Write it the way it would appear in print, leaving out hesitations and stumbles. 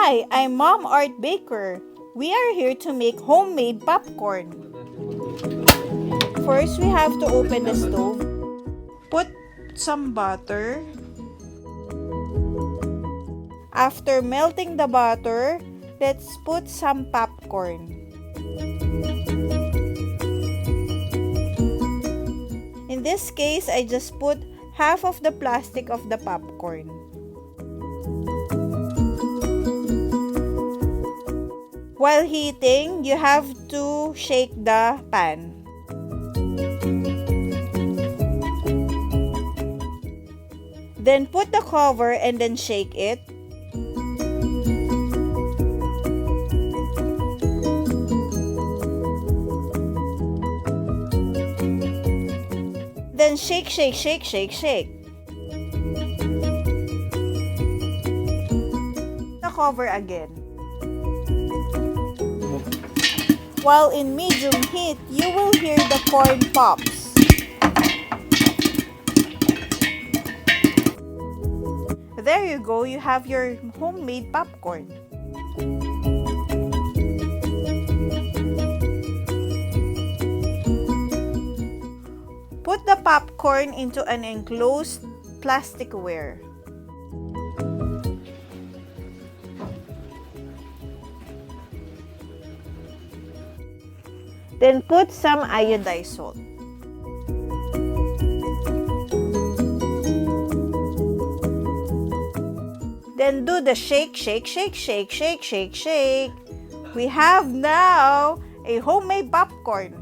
Hi, I'm Mom Art Baker. We are here to make homemade popcorn. First, we have to open the stove. Put some butter. After melting the butter, let's put some popcorn. In this case, I just put half of the plastic of the popcorn. While heating, you have to shake the pan. Then put the cover and then shake it. Then shake. The cover again. While in medium heat, you will hear the corn pops. There you go, you have your homemade popcorn. Put the popcorn into an enclosed plasticware. Then put some iodized salt. Then do the shake. We have now a homemade popcorn.